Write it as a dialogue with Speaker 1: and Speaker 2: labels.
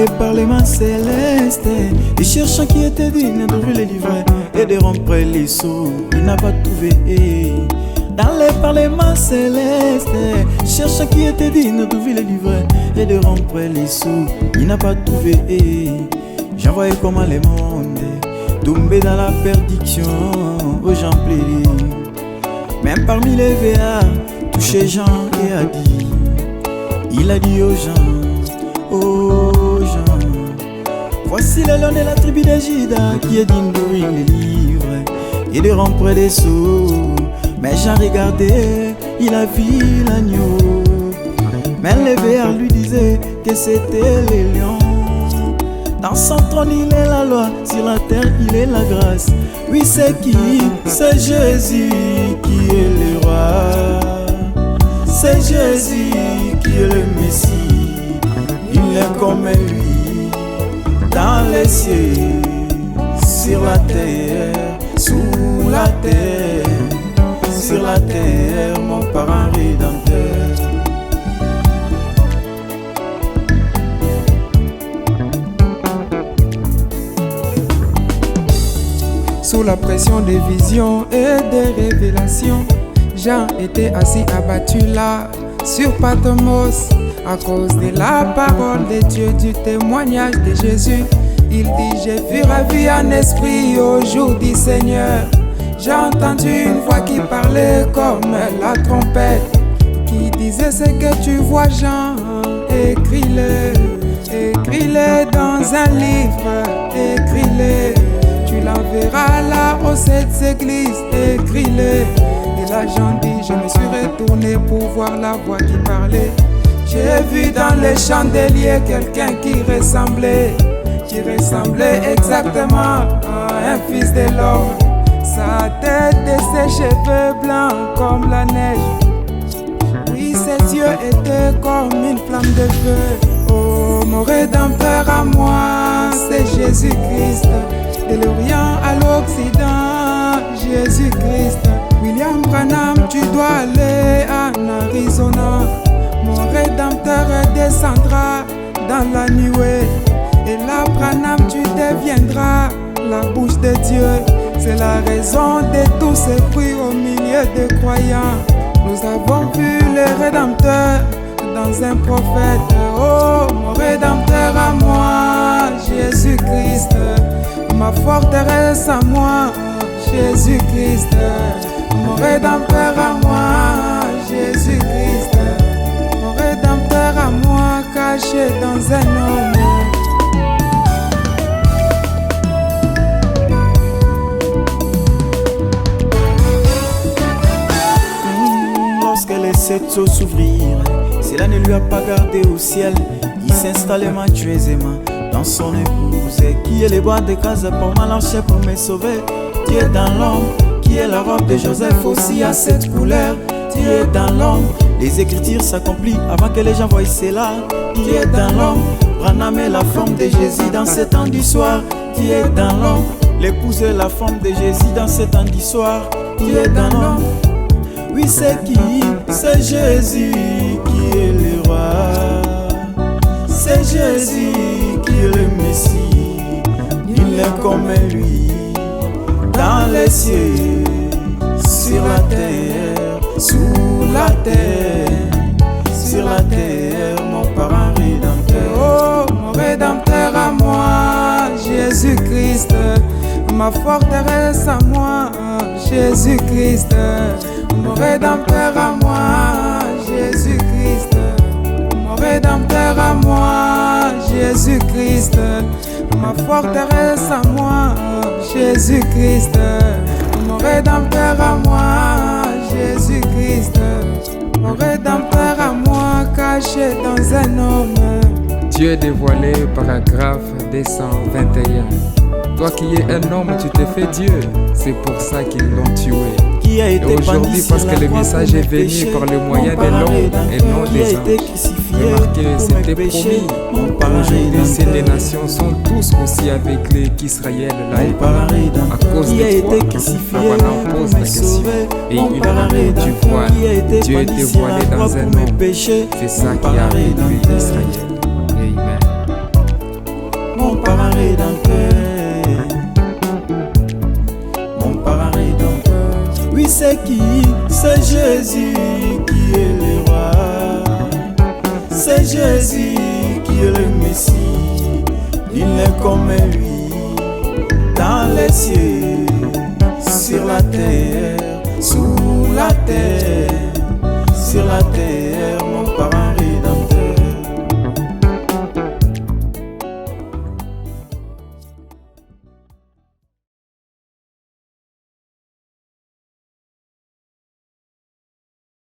Speaker 1: les parlements célestes, il cherche qui était digne d'ouvrir les livrets et de rompre les sceaux, il n'a pas trouvé. Dans les parlements célestes, cherche qui était digne d'ouvrir les livrets et de rompre les sceaux, il n'a pas trouvé. J'en voyais comment les mondes tombaient dans la perdition, aux gens plaidés. Même parmi les véards, touché Jean et a dit, il a dit aux gens, voici le lion de la tribu de Juda qui est digne d'ouvrir les livres et de rompre les sceaux. Mais Jean regardait, il a vu l'agneau. Mais les véards lui disaient que c'était le lion. Dans son trône il est la loi, sur la terre il est la grâce. Oui c'est qui? C'est Jésus qui est le roi. C'est Jésus qui est le Messie. Il est comme lui, dans les cieux, sur la terre, sous la terre. Sur la terre, mon parent rédempteur.
Speaker 2: Sous la pression des visions et des révélations, Jean était assis abattu là, sur Patmos, à cause de la parole de Dieu, du témoignage de Jésus. Il dit, j'ai vu ravi en esprit au jour du Seigneur. J'ai entendu une voix qui parlait comme la trompette, qui disait ce que tu vois Jean, écris-le, écris-le dans un livre, écris-le. Tu l'enverras là aux 7 églises, écris-le. Et là Jean dit, je me suis retourné pour voir la voix qui parlait. J'ai vu dans les chandeliers quelqu'un qui ressemblait exactement à un fils de l'homme. Sa tête et ses cheveux blancs comme la neige. Oui, ses yeux étaient comme une flamme de feu. Oh, mon rédempteur à moi, c'est Jésus-Christ. De l'Orient à l'Occident, Jésus-Christ. William Branham, tu dois aller en Arizona. Mon rédempteur descendra dans la nuée. Et là, Branham, tu deviendras la bouche de Dieu. C'est la raison de tous ces bruits au milieu des croyants. Nous avons vu le Rédempteur dans un prophète. Oh, mon Rédempteur à moi, Jésus-Christ. Ma forteresse à moi, Jésus-Christ. Mon Rédempteur à moi, Jésus-Christ. Mon Rédempteur à moi, caché dans un homme.
Speaker 1: Les 7 eaux s'ouvrirent, cela ne lui a pas gardé au ciel. Il s'installait maturement dans son épouse. Qui est le bois de case pour m'alancer pour me sauver. Tu es dans l'ombre, qui est la robe de Joseph aussi à cette couleur. Tu es dans l'ombre, les écritures s'accomplissent avant que les gens voient cela. Tu es dans l'ombre, Branham est la forme de Jésus dans ce temps du soir. Tu es dans l'ombre, l'épouse est la forme de Jésus dans ce temps du soir. Tu es dans l'ombre. Oui c'est qui? C'est Jésus qui est le roi. C'est Jésus qui est le Messie. Il est comme lui, dans les cieux, sur la terre, sous la terre, sur la terre, mon parent rédempteur.
Speaker 2: Oh, mon rédempteur à moi, Jésus-Christ. Ma forteresse à moi, Jésus-Christ. Mon rédempteur à moi, Jésus-Christ. Mon rédempteur à moi, Jésus-Christ. Ma forteresse à moi, Jésus-Christ. Mon rédempteur à moi, Jésus-Christ. Mon rédempteur à moi, caché dans un homme.
Speaker 3: Dieu dévoilé, paragraphe 221. Toi qui es un homme, tu t'es fait Dieu. C'est pour ça qu'ils l'ont tué. Et aujourd'hui, parce que le message est venu par le moyen de l'homme et non des anges. Remarquez, c'était promis. Aujourd'hui, ces les nations sont tous aussi avec les qu'Israël là est pas à cause de toi. Abraham pose la question et il a répondu du voile. Dieu est dévoilé dans un homme. C'est ça qui a réduit Israël. Amen.
Speaker 1: mon parent rédempteur, mon parent rédempteur. Oui, c'est qui? C'est Jésus qui est le roi, c'est Jésus qui est le Messie. Il n'est comme lui dans les cieux, sur la terre, sous la terre, sur la terre.